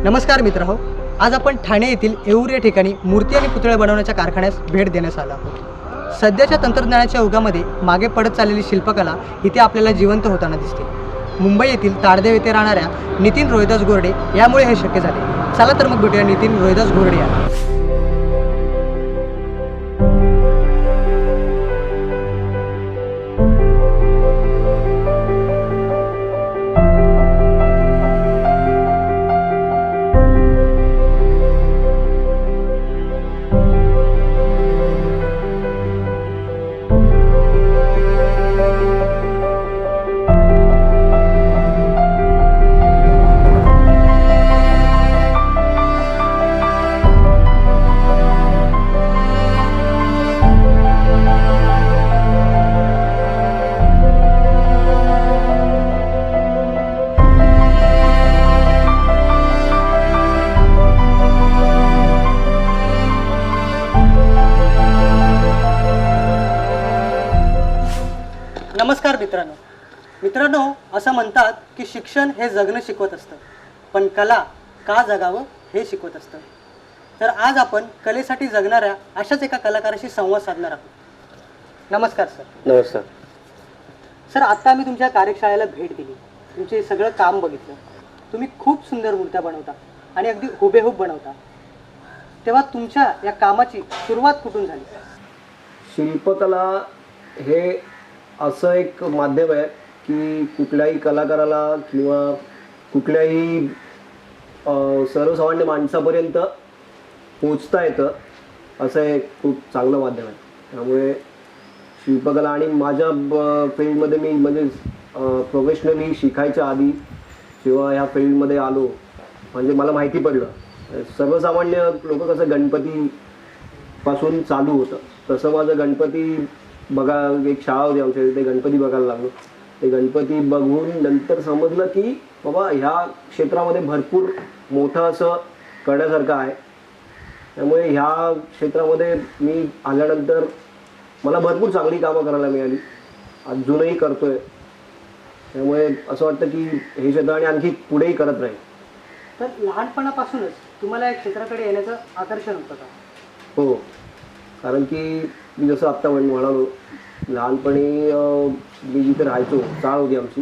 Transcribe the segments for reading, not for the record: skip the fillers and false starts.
नमस्कार मित्रहो, आज आपण ठाणे येथील येऊर या ठिकाणी मूर्ती आणि पुतळे बनवण्याच्या कारखान्यास भेट देण्यास आलो आहोत। सध्याच्या तंत्रज्ञानाच्या युगामध्ये मागे पडत चाललेली शिल्पकला इथे आपल्याला जिवंत होताना दिसते। मुंबई येथील ताडदेव येथे राहणाऱ्या नितीन रोहिदास घोरडे यामुळे हे शक्य झाले। चला तर मग भेटूया नितीन रोहिदास घोरडे यांना। नमस्कार मित्रांनो, असं म्हणतात की शिक्षण हे जगणं शिकवत असतं, पण कला का जगावं हे शिकवत असतं। तर आज आपण कलेसाठी जगणाऱ्या अशाच एका कलाकाराशी संवाद साधणार आहोत। नमस्कार सर। नमस्कार सर, आता आम्ही तुमच्या कार्यशाळेला भेट दिली, तुमचे सगळं काम बघितलं। तुम्ही खूप सुंदर मूर्त्या बनवता आणि अगदी हुबेहूब बनवता। तेव्हा तुमच्या या कामाची सुरुवात कुठून झाली? शिल्पकला हे असं एक माध्यम आहे की कुठल्याही कलाकाराला किंवा कुठल्याही सर्वसामान्य माणसापर्यंत पोचता येतं असं एक खूप चांगलं माध्यम आहे। त्यामुळे शिल्पकला आणि माझ्या फील्डमध्ये मी म्हणजे प्रोफेशनली शिकायच्या आधी जेव्हा ह्या फील्डमध्ये आलो म्हणजे मला माहिती पडलं सर्वसामान्य लोक कसं गणपतीपासून चालू होतं, तसं माझं गणपती बघा एक शाळा होती आमच्या इथे, गणपती बघायला लागलो। ते गणपती बघून नंतर समजलं की बाबा ह्या क्षेत्रामध्ये भरपूर मोठं असं करण्यासारखं आहे। त्यामुळे ह्या क्षेत्रामध्ये मी आल्यानंतर मला भरपूर चांगली कामं करायला मिळाली, अजूनही करतोय। त्यामुळे असं वाटतं की हे क्षेत्र आणि आणखी पुढेही करत राहील। तर लहानपणापासूनच तुम्हाला या क्षेत्राकडे येण्याचं आकर्षण होतं का? हो, कारण की मी जसं आत्ता म्हणालो लहानपणी मी जिथे राहायचो चाळ होती आमची,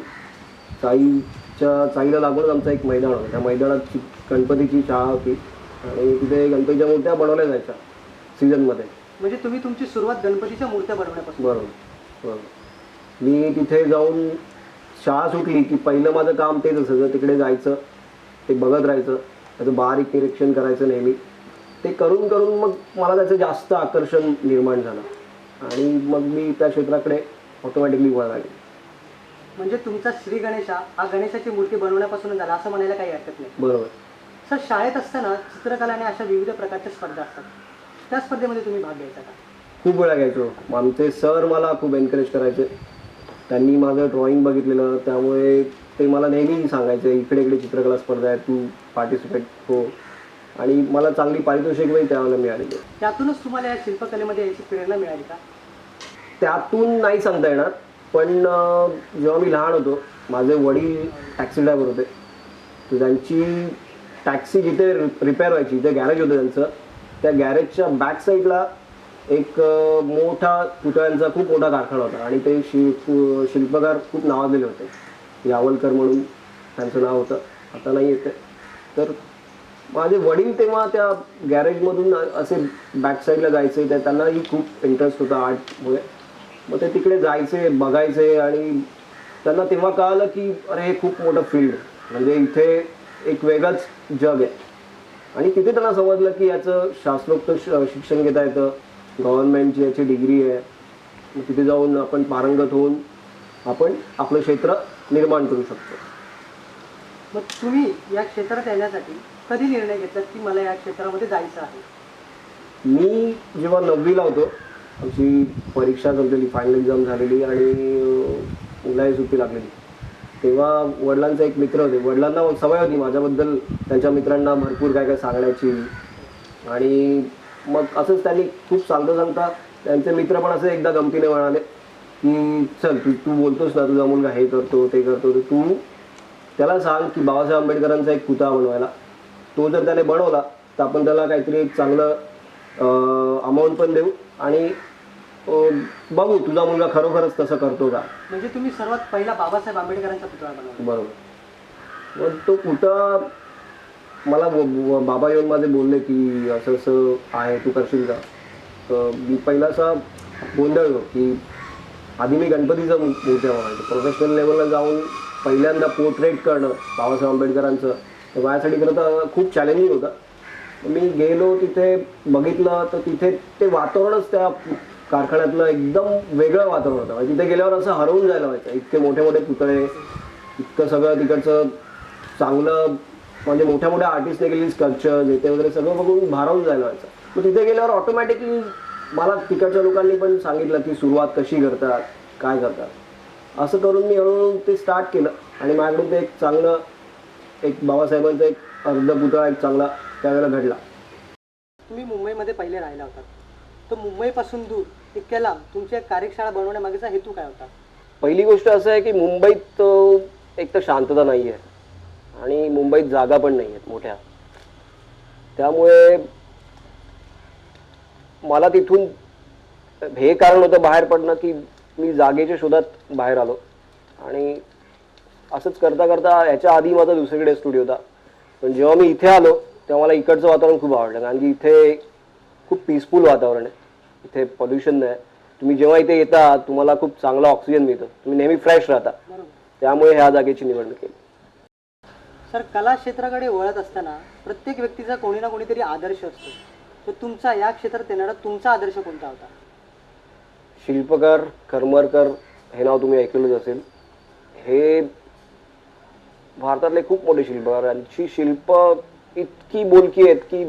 चाळीला लागूनच आमचं एक मैदान होतं। त्या मैदानात गणपतीची शाळा होती आणि तिथे गणपतीच्या मूर्त्या बनवल्या जायच्या सीझनमध्ये। म्हणजे तुम्ही तुमची सुरुवात गणपतीच्या मूर्त्या बनवण्यापासून? बरोबर। मी तिथे जाऊन शाळा सुटली की पहिलं माझं काम तेच असायचं, तिकडे जायचं, ते बघत राहायचं, त्याचं बारीक निरीक्षण करायचं नेहमी। ते करून करून मग मला त्याचं जास्त आकर्षण निर्माण झालं आणि मग मी त्या क्षेत्राकडे ऑटोमॅटिकली वळाले। म्हणजे तुमचा श्री गणेशा हा गणेशाची मूर्ती बनवण्यापासून झाला असं म्हणायला काही हरकत नाही? बरोबर सर, शाळेत असताना चित्रकला आणि अशा विविध प्रकारच्या स्पर्धा असतात, त्या स्पर्धेमध्ये तुम्ही भाग घ्यायचा का? खूप वेळा घ्यायचो। आमचे सर मला खूप एनकरेज करायचे, त्यांनी माझं ड्रॉइंग बघितलेलं, त्यामुळे ते मला नेहमी सांगायचे इकडे इकडे चित्रकला स्पर्धा आहे, तू पार्टिसिपेट हो। आणि मला चांगली पारितोषिकही त्यावेळेला मिळालेली। त्यातूनच तुम्हाला या शिल्पकलेमध्ये याची प्रेरणा मिळाली का? त्यातून नाही सांगता येणार, पण जेव्हा मी लहान होतो माझे वडील टॅक्सी ड्रायव्हर होते, तर त्यांची टॅक्सी जिथे रिपेअर व्हायची, जे गॅरेज होतं त्यांचं, त्या गॅरेजच्या बॅक साईडला एक मोठा पुतळ्यांचा खूप मोठा कारखाना होता आणि ते शिल्पकार खूप नावाजलेले होते, यावलकर म्हणून त्यांचं नाव होतं, आता नाही येते। तर माझे वडील तेव्हा त्या गॅरेजमधून असे बॅक साईडला जायचे, त्यांनाही खूप इंटरेस्ट होता आर्टमुळे। मग ते तिकडे जायचे, बघायचे आणि त्यांना तेव्हा कळालं की अरे हे खूप मोठं फील्ड, म्हणजे इथे एक वेगळंच जग आहे। आणि तिथे त्यांना समजलं की याचं शास्त्रोक्त शिक्षण घेता येतं, गव्हर्नमेंटची याची डिग्री आहे, मग तिथे जाऊन आपण पारंगत होऊन आपण आपलं क्षेत्र निर्माण करू शकतो। मग तुम्ही या क्षेत्रात येण्यासाठी कधी निर्णय घेतला की मला या क्षेत्रामध्ये जायचं आहे? मी जेव्हा 9वीला होतो, आमची परीक्षा संपलेली, फायनल एक्झाम झालेली आणि उन्हाळी सुट्टी लागलेली, तेव्हा वडिलांचा एक मित्र होते, वडिलांना सवय होती माझ्याबद्दल त्यांच्या मित्रांना भरपूर काय काय सांगण्याची। आणि मग असंच त्यांनी खूप सांगता त्यांचे मित्र पण असं एकदा गमतीने म्हणाले की चल तू बोलतोस ना तुझा मुलगा हे करतो ते करतो, तर तू त्याला सांग की बाबासाहेब आंबेडकरांचा एक पुतळा बनवायला तो जर त्याने बनवला तर आपण त्याला काहीतरी एक चांगलं अमाऊंट पण देऊ आणि बघू तुझा मुलगा खरोखरच तसं करतो का. म्हणजे तुम्ही सर्वात पहिला बाबासाहेब आंबेडकरांचा पुतळा बनवला. बरोबर. मग तो कुठं मला बाबा येऊन माझे बोलले की असं असं आहे तू करशील का. तर मी पहिला असा गोंधळलो की आधी मी गणपतीचं मूर्त्या बनवायचो. प्रोफेशनल लेवलला जाऊन पहिल्यांदा पोर्ट्रेट करणं बाबासाहेब आंबेडकरांचं तर माझ्यासाठी खरं तर खूप चॅलेंजिंग होतं. मी गेलो तिथे बघितलं तर तिथे ते वातावरणच त्या कारखान्यातलं एकदम वेगळं वातावरण होतं. म्हणजे तिथे गेल्यावर असं हरवून जायला व्हायचं. इतके मोठे मोठे पुतळे, इतकं सगळं तिकडचं चांगलं म्हणजे मोठ्या मोठ्या आर्टिस्टने केलेली स्कल्पचर येते वगैरे सगळं बघून भारावून जायला व्हायचं. मग तिथे गेल्यावर ऑटोमॅटिकली मला तिकडच्या लोकांनी पण सांगितलं की सुरुवात कशी करतात काय करतात. असं करून मी हळूहळू ते स्टार्ट केलं आणि माझ्याकडून ते एक चांगलं एक बाबासाहेबांचा एक अर्ध पुतळा एक चांगला त्यावेळेला घडला. तुम्ही मुंबईमध्ये पहिले राहिला होता, तर मुंबईपासून दूर इतक्या लांब तुमची एक कार्यशाळा बनवण्यामागेचा हेतू काय होता? पहिली गोष्ट असं आहे की मुंबईत एक तर शांतता नाही आहे आणि मुंबईत जागा पण नाही आहेत मोठ्या. त्यामुळे मला तिथून हे कारण होतं बाहेर पडणं की मी जागेच्या शोधात बाहेर आलो आणि असंच करता करता ह्याच्या आधी माझा दुसरीकडे स्टुडिओ होता. पण जेव्हा मी इथे आलो तेव्हा मला इकडचं वातावरण खूप आवडलं कारण की इथे खूप पीसफुल वातावरण आहे. इथे पॉल्युशन नाही. तुम्ही जेव्हा इथे येता तुम्हाला खूप चांगला ऑक्सिजन मिळतो. तुम्ही नेहमी फ्रेश राहता. त्यामुळे ह्या जागेची निवड केली. सर, कला क्षेत्राकडे वळत असताना प्रत्येक व्यक्तीचा कोणी ना कोणीतरी आदर्श असतो. तर तुमचा या क्षेत्रात येणारा तुमचा आदर्श कोणता होता? शिल्पकार करमरकर हे नाव तुम्ही ऐकलेलंच असेल. हे भारतातले खूप मोठे शिल्पकार. यांची शिल्प इतकी बोलकी आहेत की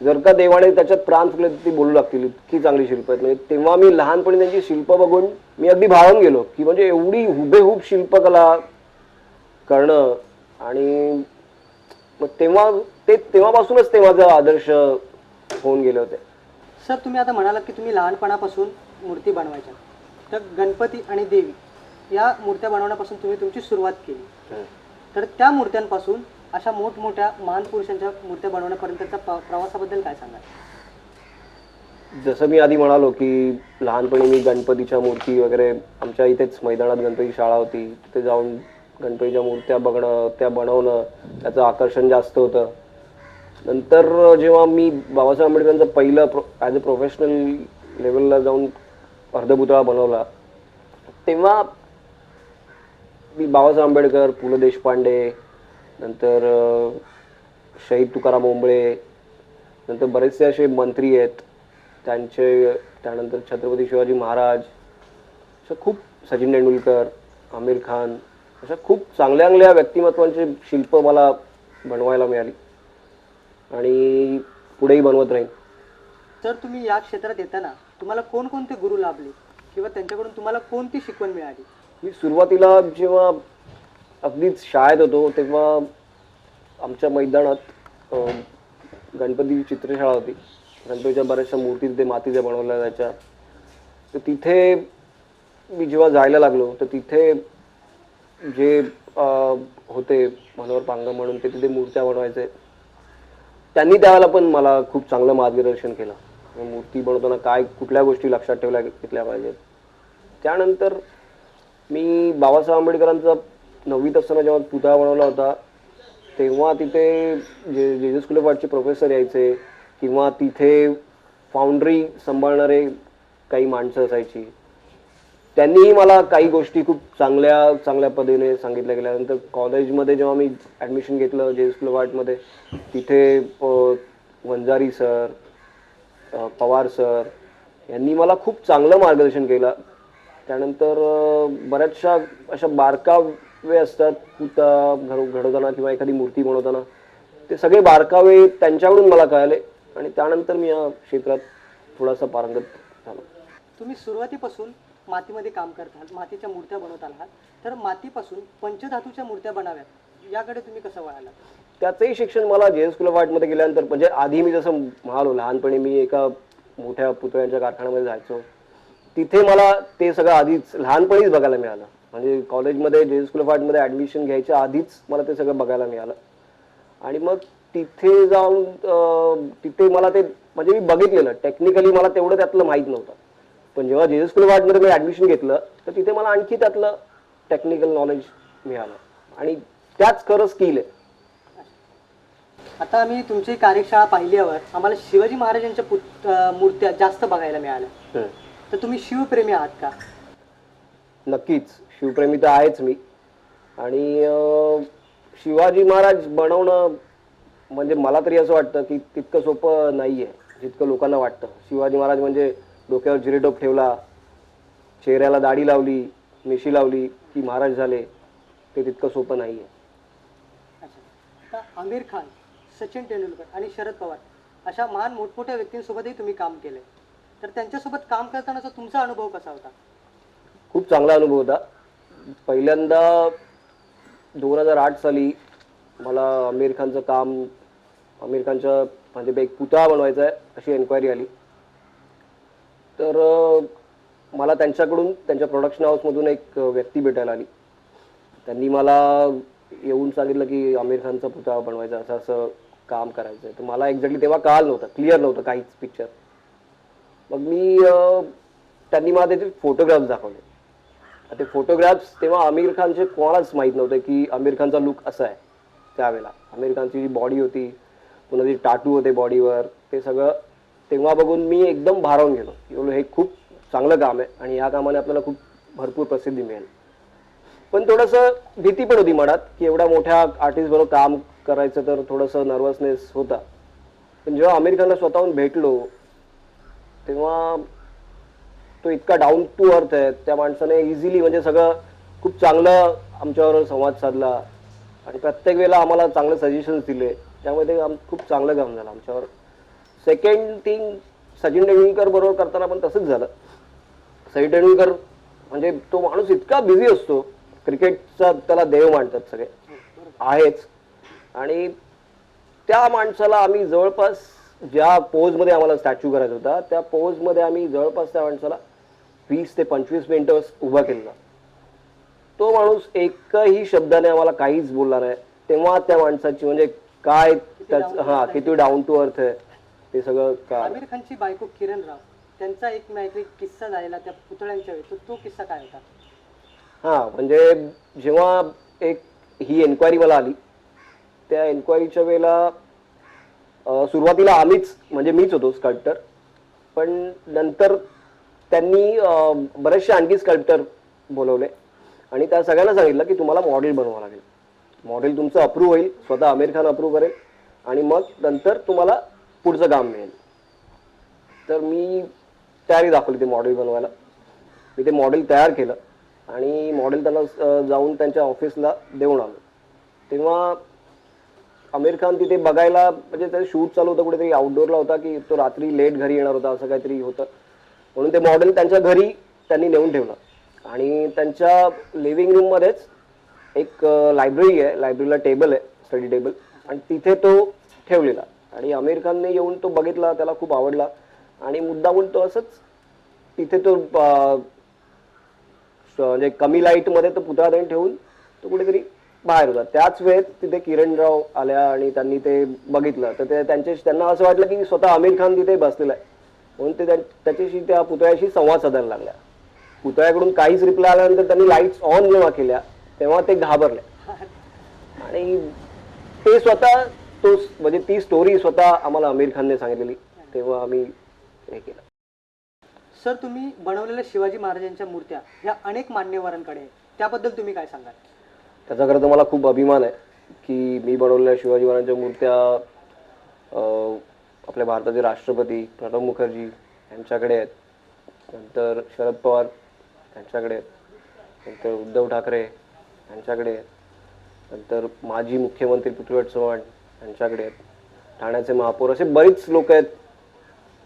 जर का देवाने त्याच्यात प्राण फुकले ती बोलू लागतील. इतकी चांगली शिल्प आहेत. म्हणजे तेव्हा मी लहानपणी त्यांची शिल्प बघून मी अगदी भाळून गेलो की म्हणजे एवढी हुबेहूब शिल्पकला करणं. आणि मग तेव्हापासूनच ते माझा आदर्श होऊन गेले होते. सर, तुम्ही आता म्हणालात की तुम्ही लहानपणापासून मूर्ती बनवायच्या. तर गणपती आणि देवी या मूर्त्या बनवण्यापासून तुम्ही तुमची सुरुवात केली. तर त्या मूर्त्यांपासून अशा मोठमोठ्या महान पुरुषांच्या मूर्त्या बनवण्यापर्यंतच्या प्रवासाबद्दल काय सांगाल? जसं मी आधी म्हणालो की लहानपणी मी गणपतीच्या मूर्ती वगैरे आमच्या इथेच मैदानात गणपती शाळा होती. तिथे जाऊन गणपतीच्या मूर्त्या बघणं, त्या बनवणं, त्याचं आकर्षण जास्त होतं. नंतर जेव्हा मी बाबासाहेब आंबेडकरांचं पहिलं ॲज अ प्रोफेशनल लेवलला जाऊन अर्धपुतळा बनवला तेव्हा मी बाबासाहेब आंबेडकर, पु ल देशपांडे, नंतर शहीद तुकाराम ओंबळे, नंतर बरेचसे असे मंत्री आहेत त्यांचे, त्यानंतर छत्रपती शिवाजी महाराज, असं खूप सचिन तेंडुलकर, आमिर खान, अशा खूप चांगल्या चांगल्या व्यक्तिमत्वांचे शिल्प मला बनवायला मिळाली आणि पुढेही बनवत राहीन. सर, तुम्ही या क्षेत्रात येताना तुम्हाला कोणकोणते गुरु लाभले किंवा त्यांच्याकडून तुम्हाला कोणती शिकवण मिळाली? मी सुरुवातीला जेव्हा अगदीच शाळेत होतो तेव्हा आमच्या मैदानात गणपतीची चित्रशाळा होती. गणपतीच्या बऱ्याचशा मूर्ती तिथे मातीच्या बनवल्या जायच्या. तर तिथे मी जेव्हा जायला लागलो तर तिथे जे होते मनोहर पांगम म्हणून ते तिथे मूर्त्या बनवायचे. त्यांनी त्यावेळेला पण मला खूप चांगलं मार्गदर्शन केलं. मूर्ती बनवताना काय कुठल्या गोष्टी लक्षात घेतल्या पाहिजेत. त्यानंतर मी बाबासाहेब आंबेडकरांचा 9वीत असताना जेव्हा पुतळा बनवला होता तेव्हा तिथे जे स्कूल ऑफ आर्टचे प्रोफेसर यायचे किंवा तिथे फाउंड्री सांभाळणारे काही माणसं असायची. त्यांनीही मला काही गोष्टी खूप चांगल्या पद्धतीने सांगितल्या गेल्या. नंतर कॉलेजमध्ये जेव्हा मी ॲडमिशन घेतलं जे स्कूल ऑफ आर्टमध्ये तिथे वंजारी सर, पवार सर यांनी मला खूप चांगलं मार्गदर्शन केलं. त्यानंतर बऱ्याचशा अशा बारकावे असतात घडवताना किंवा एखादी मूर्ती बनवताना ते सगळे बारकावे त्यांच्याकडून मला कळाले आणि त्यानंतर मी या क्षेत्रात थोडासा पारंगत झालो. तुम्ही सुरुवातीपासून मातीमध्ये काम करताल, मातीच्या मूर्त्या बनवत आहात. तर मातीपासून पंचधातूच्या मूर्त्या बनाव्यात याकडे तुम्ही कसं वळालात? त्याचंही शिक्षण मला जे स्कूल ऑफ आर्टमध्ये गेल्यानंतर म्हणजे आधी मी जसं म्हणालो लहानपणी मी एका मोठ्या पुतळ्यांच्या कारखान्यामध्ये जायचो. तिथे मला ते सगळं आधीच लहानपणीच बघायला मिळालं. म्हणजे कॉलेजमध्ये जे स्कूल ऑफ आर्टमध्ये ॲडमिशन घ्यायच्या आधीच मला ते सगळं बघायला मिळालं. आणि मग तिथे जाऊन तिथे मला ते म्हणजे मी बघितलेलं टेक्निकली, मला तेवढं त्यातलं माहीत नव्हतं. पण जेव्हा जेएस स्कूल ऑफ आर्टमध्ये मी ॲडमिशन घेतलं तर तिथे मला आणखी त्यातलं टेक्निकल नॉलेज मिळालं आणि त्याच खरं स्किल आहे. आता आम्ही तुमची कार्यशाळा पाहिल्यावर आम्हाला शिवाजी महाराजांच्या मूर्त्या जास्त बघायला मिळाल्या. तर तुम्ही शिवप्रेमी आहात का? नक्कीच शिवप्रेमी तर आहेच मी. आणि शिवाजी महाराज बनवणं म्हणजे मला तरी असं वाटतं की तितकं सोपं नाही आहे जितकं लोकांना वाटतं. शिवाजी महाराज म्हणजे डोक्यावर जिरेटोप ठेवला, चेहऱ्याला दाढी लावली, मिशी लावली की महाराज झाले, ते तितकं सोपं नाही आहे. अच्छा. आता आमिर खान, सचिन तेंडुलकर आणि शरद पवार अशा महान मोठमोठ्या व्यक्तींसोबतही तुम्ही काम केले. तर त्यांच्यासोबत काम करतानाचा तुमचा अनुभव कसा होता? खूप चांगला अनुभव होता. पहिल्यांदा 2008 साली मला आमिर खानचं काम, आमिर खानच्या म्हणजे एक पुतळा बनवायचा आहे अशी एन्क्वायरी आली. तर मला त्यांच्याकडून, त्यांच्या प्रोडक्शन हाऊसमधून एक व्यक्ती भेटायला आली. त्यांनी मला येऊन सांगितलं की आमिर खानचा पुतळा बनवायचा, असं असं काम करायचं आहे. तर मला एक्झॅक्टली तेव्हा कळलं नव्हतं, क्लिअर नव्हतं काहीच पिक्चर. मग त्यांनी मला त्याचे फोटोग्राफ्स दाखवले. ते फोटोग्राफ्स तेव्हा आमिर खानचे कोणालाच माहीत नव्हते की आमिर खानचा लुक असा आहे. त्यावेळेला आमिर खानची जी बॉडी होती, पुन्हा जी टाटू होते बॉडीवर, ते सगळं तेव्हा बघून मी एकदम भारावून गेलो. एवढं हे खूप चांगलं काम आहे आणि ह्या कामाने आपल्याला खूप भरपूर प्रसिद्धी मिळेल. पण थोडंसं भीती पण होती मनात की एवढ्या मोठ्या आर्टिस्ट बरोबर काम करायचं, तर थोडंसं नर्वसनेस होता. पण जेव्हा आमिर खानला स्वतःहून भेटलो तेव्हा तो इतका डाऊन टू अर्थ आहे. त्या माणसाने इझिली म्हणजे सगळं खूप चांगलं आमच्यावर संवाद साधला आणि प्रत्येक वेळेला आम्हाला चांगले सजेशन्स दिले. त्यामुळे ते खूप चांगलं काम झालं आमच्यावर. सेकंड थिंग, सचिन तेंडुलकर बरोबर करताना पण तसंच झालं. सचिन तेंडुलकर म्हणजे तो माणूस इतका बिझी असतो, क्रिकेटचा त्याला देव मानतात सगळे, आहेच. आणि त्या माणसाला आम्ही जवळपास ज्या पोजमध्ये आम्हाला स्टॅच्यू करायचा होता त्या पोजमध्ये आम्ही जवळपास त्या माणसाला 20 ते 25 मिनिटं उभा केलेला. तो माणूस एकही शब्दाने आम्हाला काहीच बोलला नाही. तेव्हा त्या माणसाची म्हणजे काय किती डाऊन टू अर्थ आहे ते सगळं काय. आमिर खानची बायको किरण राव, त्यांचा एक काहीतरी किस्सा झालेला त्या पुतळ्यांच्या वेळी, तो किस्सा काय होता? म्हणजे जेव्हा ही एन्क्वायरी मला आली, त्या एन्क्वायरीच्या वेळेला सुरुवातीला म्हणजे मीच होतो स्कल्प्टर. पण नंतर त्यांनी बरेचसे आणखी स्कल्प्टर बोलवले आणि त्या सगळ्यांना सांगितलं की तुम्हाला मॉडेल बनवावं लागेल. मॉडेल तुमचं अप्रूव्ह होईल, स्वतः आमिर खान अप्रूव्ह करेल आणि मग नंतर तुम्हाला पुढचं काम मिळेल. तर मी तयारी दाखवली ते मॉडेल बनवायला. मी ते मॉडेल तयार केलं आणि मॉडेल त्यांना जाऊन त्यांच्या ऑफिसला देऊन आलो. तेव्हा आमिर खान तिथे बघायला, म्हणजे त्याचं शूट चालू होतं कुठेतरी आउटडोअरला होता की तो रात्री लेट घरी येणार होता, असं काहीतरी होतं. म्हणून ते मॉडेल त्यांच्या घरी त्यांनी नेऊन ठेवलं आणि त्यांच्या लिव्हिंग रूममध्येच एक लायब्ररी आहे, लायब्ररीला टेबल आहे, स्टडी टेबल, आणि तिथे तो ठेवलेला. आणि आमिर खानने येऊन तो बघितला, त्याला खूप आवडला आणि मुद्दामून तो असंच तिथे तो म्हणजे कमी लाईटमध्ये तो पुतळा त्यांनी ठेवून तो कुठेतरी बाहेर होता. त्याच वेळेत तिथे किरणराव आल्या आणि त्यांनी ते बघितलं. तर ते त्यांना असं वाटलं की स्वतः आमिर खान तिथे बसलेला आहे, म्हणून ते त्याच्याशी, त्या पुतळ्याशी संवाद साधायला लागल्या. पुतळ्याकडून काहीच रिप्लाय आल्यानंतर त्यांनी लाईट्स ऑन जेव्हा केल्या तेव्हा ते घाबरले आणि ते स्वतः म्हणजे ती स्टोरी स्वतः आम्हाला आमिर खानने सांगितलेली. तेव्हा आम्ही हे केलं. सर, तुम्ही बनवलेल्या शिवाजी महाराजांच्या मूर्त्या ह्या अनेक मान्यवरांकडे आहेत, त्याबद्दल तुम्ही काय सांगाल? त्याचा खरं तर मला खूप अभिमान आहे की मी बनवलेल्या शिवाजी महाराजांच्या मूर्त्या आपल्या भारताचे राष्ट्रपती प्रणब मुखर्जी यांच्याकडे आहेत, नंतर शरद पवार यांच्याकडे आहेत, नंतर उद्धव ठाकरे यांच्याकडे आहेत, नंतर माजी मुख्यमंत्री पृथ्वीराज चव्हाण यांच्याकडे आहेत, ठाण्याचे महापौर, असे बरीच लोक आहेत,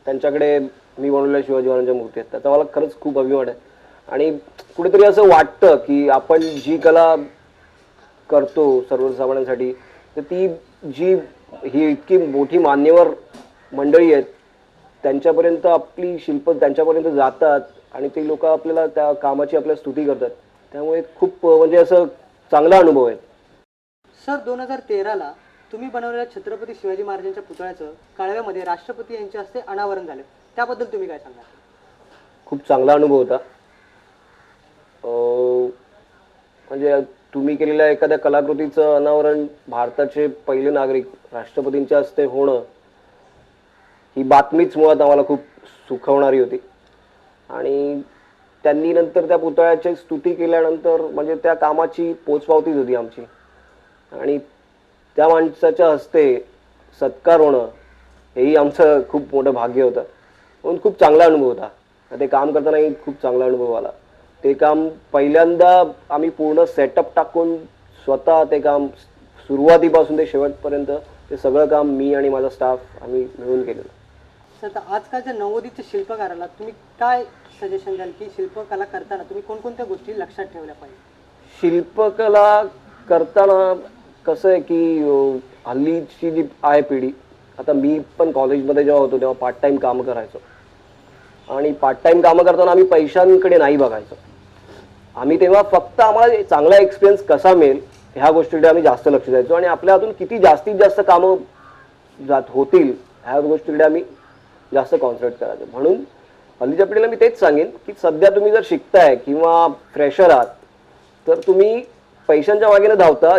त्यांच्याकडे मी बनवलेल्या शिवाजी महाराजांच्या मूर्ती आहेत. त्याचा मला खरंच खूप अभिमान आहे. आणि कुठेतरी असं वाटतं की आपण जी कला करतो सर्वसामान्यांसाठी, तर ती ही इतकी मोठी मान्यवर मंडळी आहेत, त्यांच्यापर्यंत आपली शिल्प त्यांच्यापर्यंत जातात आणि ते लोक आपल्याला त्या कामाची आपल्या स्तुती करतात. त्यामुळे खूप म्हणजे असं चांगला अनुभव आहे. सर, 2013ला तुम्ही बनवलेल्या छत्रपती शिवाजी महाराजांच्या पुतळ्याचं काळव्यामध्ये राष्ट्रपती यांच्या हस्ते अनावरण झालं, त्याबद्दल तुम्ही काय सांगाल? खूप चांगला अनुभव होता. म्हणजे तुम्ही केलेल्या एखाद्या कलाकृतीचं अनावरण भारताचे पहिले नागरिक राष्ट्रपतींच्या हस्ते होणं ही बातमीच मुळात आम्हाला खूप सुखवणारी होती. आणि त्यांनी नंतर त्या पुतळ्याची स्तुती केल्यानंतर म्हणजे त्या कामाची पोचपावतीच होती आमची. आणि त्या माणसाच्या हस्ते सत्कार होणं हेही आमचं खूप मोठं भाग्य होतं. म्हणून खूप चांगला अनुभव होता. ते काम करतानाही खूप चांगला अनुभव आला. ते काम पहिल्यांदा आम्ही पूर्ण सेटअप टाकून स्वतः ते काम सुरुवातीपासून ते शेवटपर्यंत ते सगळं काम मी आणि माझा स्टाफ आम्ही मिळून केलेलं. सर, तर आजकालच्या नव्वदीच्या शिल्पकाराला तुम्ही काय सजेशन द्याल की शिल्पकला करताना तुम्ही कोणकोणत्या गोष्टी लक्षात ठेवल्या पाहिजे? शिल्पकला करताना कसं आहे की हल्लीची जी आहे पिढी, आता मी पण कॉलेजमध्ये जेव्हा होतो तेव्हा पार्ट टाईम कामं करायचो. आणि पार्ट टाईम कामं करताना आम्ही पैशांकडे नाही बघायचो. आम्ही तेव्हा फक्त आम्हाला चांगला एक्सपिरियन्स कसा मिळेल ह्या गोष्टीकडे आम्ही जास्त लक्ष द्यायचो. आणि आपल्या हातून किती जास्तीत जास्त कामं होतील ह्या गोष्टीकडे आम्ही जास्त कॉन्सन्ट्रेट करायचो. म्हणून हल्लीच्या पिढीला मी तेच सांगेन की सध्या तुम्ही जर शिकताय किंवा फ्रेशर आहात तर तुम्ही पैशांच्या मागे न धावता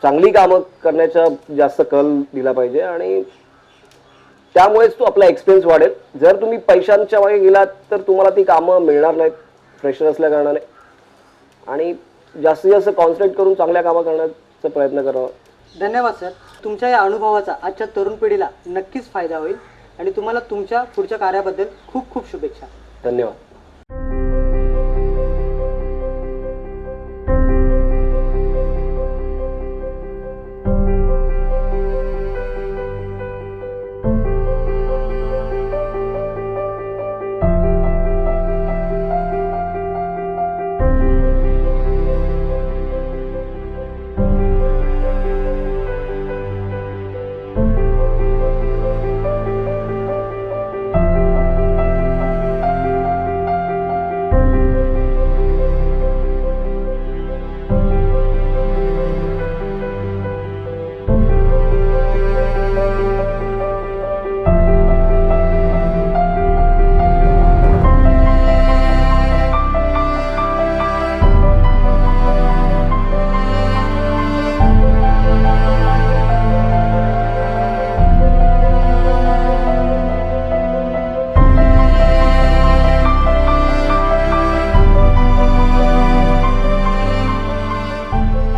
चांगली कामं करण्याचा जास्त कल दिला पाहिजे. आणि त्यामुळेच तो आपला एक्सपिरियन्स वाढेल. जर तुम्ही पैशांच्या मागे गेलात तर तुम्हाला ती कामं मिळणार नाहीत फ्रेशर असल्या कारणाने. आणि जास्तीत जास्त कॉन्सन्ट्रेट करून चांगल्या कामं करण्याचा प्रयत्न करावा. धन्यवाद सर. तुमच्या या अनुभवाचा आजच्या तरुण पिढीला नक्कीच फायदा होईल आणि तुम्हाला तुमच्या पुढच्या कार्याबद्दल खूप खूप शुभेच्छा. धन्यवाद.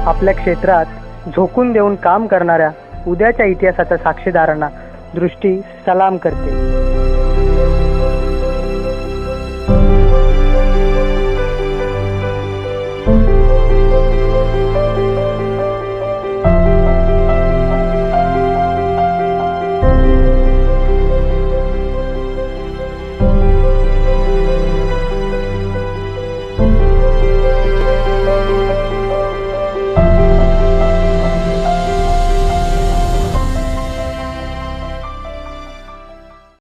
आपल्या क्षेत्रात झोकून देऊन काम करणाऱ्या उद्याच्या इतिहासाच्या साक्षीदारांना दृष्टी सलाम करते.